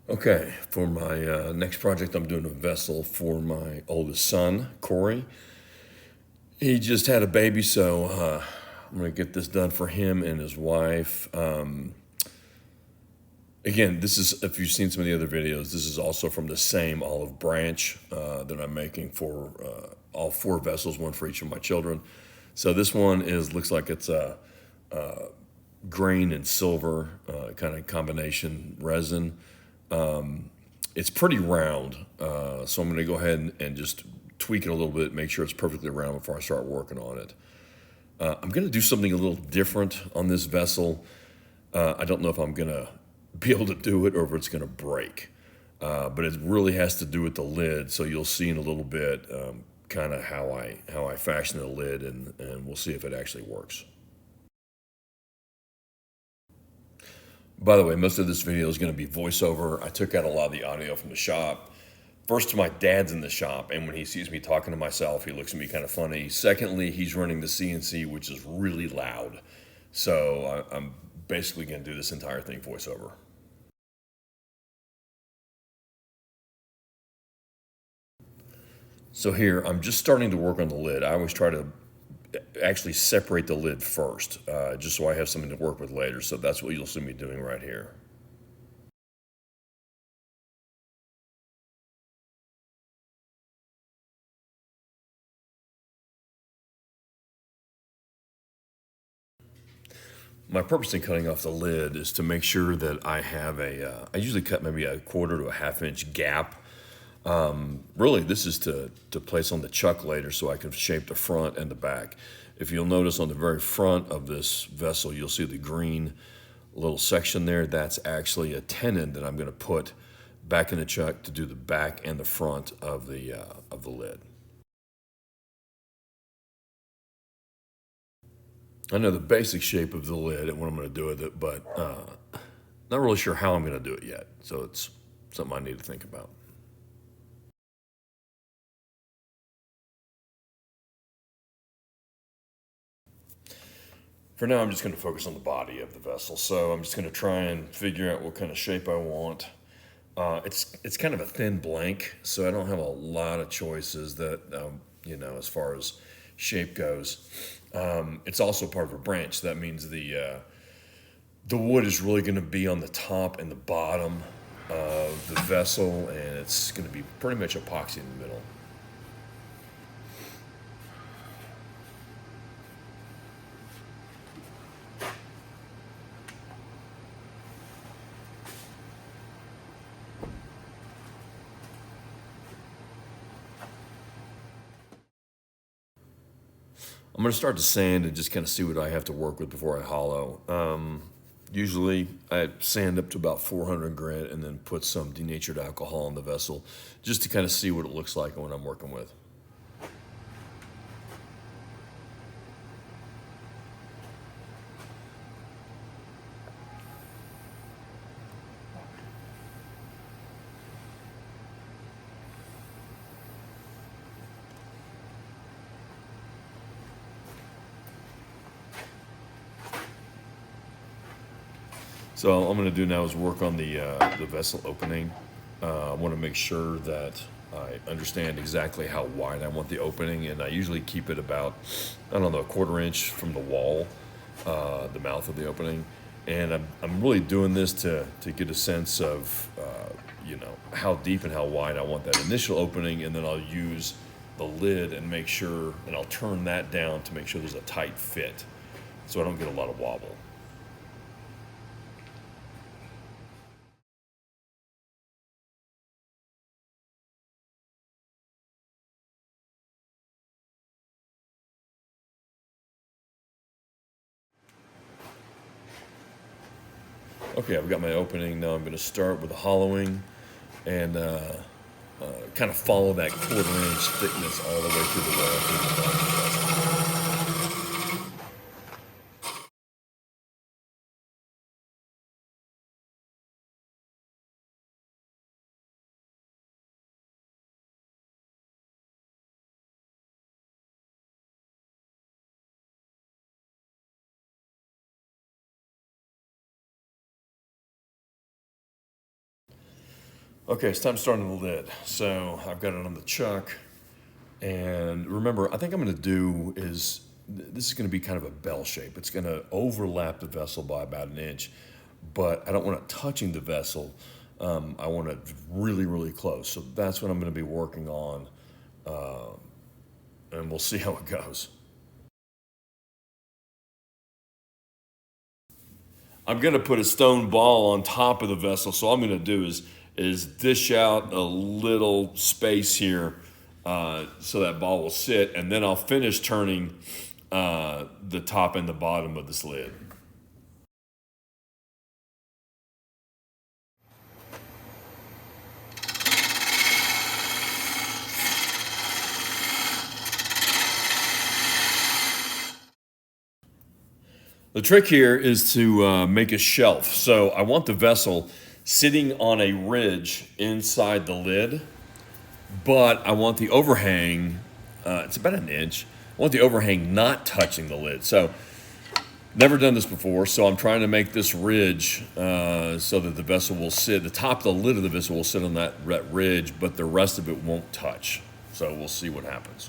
Okay, for my next project, I'm doing a vessel for my oldest son, Corey. He just had a baby, so I'm going to get this done for him and his wife. Again, this is, if you've seen some of the other videos, this is also from the same olive branch that I'm making for all four vessels, one for each of my children. So this one looks like it's a green and silver kind of combination resin. It's pretty round, so I'm going to go ahead and just tweak it a little bit, make sure it's perfectly round before I start working on it. I'm going to do something a little different on this vessel. I don't know if I'm going to be able to do it or if it's going to break, but it really has to do with the lid. So you'll see in a little bit kind of how I fashion the lid, and we'll see if it actually works. By the way, most of this video is going to be voiceover. I took out a lot of the audio from the shop. First, my dad's in the shop, and when he sees me talking to myself, he looks at me kind of funny. Secondly, he's running the CNC, which is really loud. So I'm basically going to do this entire thing voiceover. So here, I'm just starting to work on the lid. I always try to actually separate the lid first, just so I have something to work with later. So that's what you'll see me doing right here. My purpose in cutting off the lid is to make sure that I have I usually cut maybe a quarter to a half-inch gap. Really, this is to place on the chuck later so I can shape the front and the back. If you'll notice on the very front of this vessel, you'll see the green little section there. That's actually a tenon that I'm going to put back in the chuck to do the back and the front of the lid. I know the basic shape of the lid and what I'm going to do with it, but not really sure how I'm going to do it yet. So it's something I need to think about. For now, I'm just going to focus on the body of the vessel. So I'm just going to try and figure out what kind of shape I want. It's kind of a thin blank, so I don't have a lot of choices that as far as shape goes. It's also part of a branch. That means the wood is really going to be on the top and the bottom of the vessel, and it's going to be pretty much epoxy in the middle. I'm going to start to sand and just kind of see what I have to work with before I hollow. Usually I sand up to about 400 grit and then put some denatured alcohol in the vessel just to kind of see what it looks like when I'm working with. So all I'm going to do now is work on the vessel opening. I want to make sure that I understand exactly how wide I want the opening, and I usually keep it about, I don't know, a quarter inch from the wall, the mouth of the opening. And I'm really doing this to get a sense of, how deep and how wide I want that initial opening, and then I'll use the lid and make sure, and I'll turn that down to make sure there's a tight fit so I don't get a lot of wobble. Okay, I've got my opening. Now I'm going to start with the hollowing and kind of follow that quarter-inch thickness all the way through the wall. Through the bottom. Okay, it's time to start on the lid. So I've got it on the chuck. And remember, I think I'm going to do is, this is going to be kind of a bell shape. It's going to overlap the vessel by about an inch, but I don't want it touching the vessel. I want it really, really close. So that's what I'm going to be working on, and we'll see how it goes. I'm going to put a stone ball on top of the vessel. So all I'm going to do is dish out a little space here, so that ball will sit, and then I'll finish turning the top and the bottom of this lid. The trick here is to make a shelf. So I want the vessel sitting on a ridge inside the lid, but I want the overhang, it's about an inch. I want the overhang not touching the lid. So never done this before, so I'm trying to make this ridge so that the vessel will sit, the top of the lid of the vessel will sit on that ridge, but the rest of it won't touch. So we'll see what happens.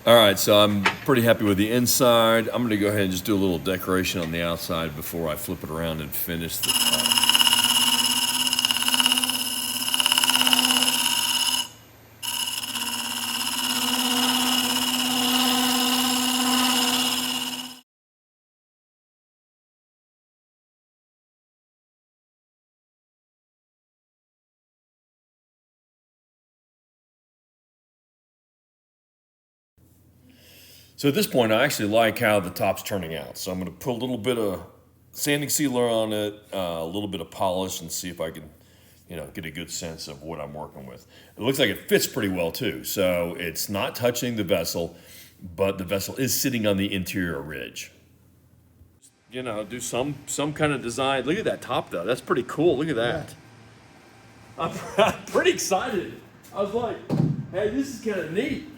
All right, so I'm pretty happy with the inside. I'm gonna go ahead and just do a little decoration on the outside before I flip it around and finish the top. So at this point, I actually like how the top's turning out. So I'm gonna put a little bit of sanding sealer on it, a little bit of polish, and see if I can, get a good sense of what I'm working with. It looks like it fits pretty well too. So it's not touching the vessel, but the vessel is sitting on the interior ridge. Do some kind of design. Look at that top though. That's pretty cool. Look at that. I'm pretty excited. I was like, hey, this is kind of neat.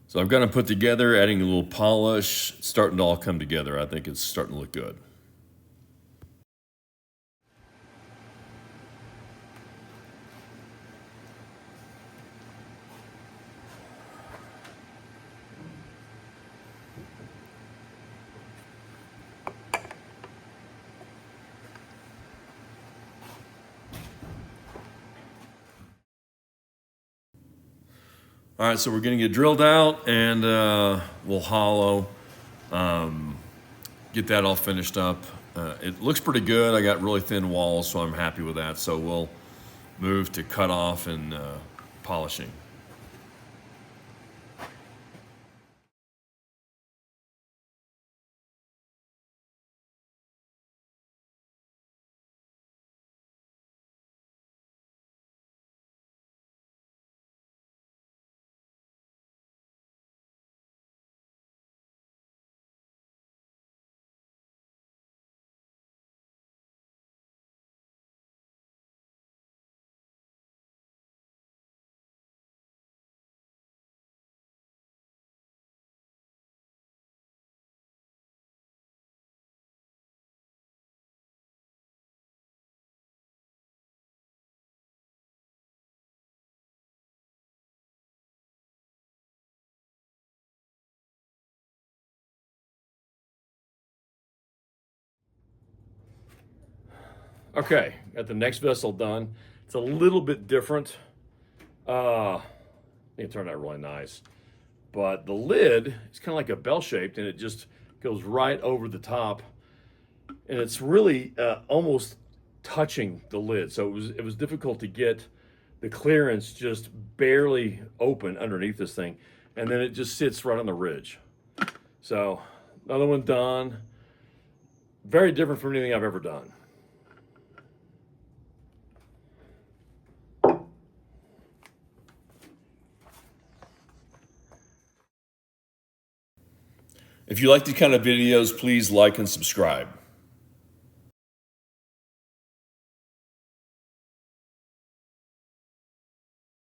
So I've got them put together, adding a little polish, it's starting to all come together. I think it's starting to look good. All right, so we're getting it drilled out, and we'll hollow, get that all finished up. It looks pretty good. I got really thin walls, so I'm happy with that. So we'll move to cut off and polishing. Okay, got the next vessel done. It's a little bit different. It turned out really nice. But the lid is kind of like a bell shaped, and it just goes right over the top, and it's really almost touching the lid. So it was difficult to get the clearance just barely open underneath this thing, and then it just sits right on the ridge. So another one done. Very different from anything I've ever done. If you like these kind of videos, please like and subscribe.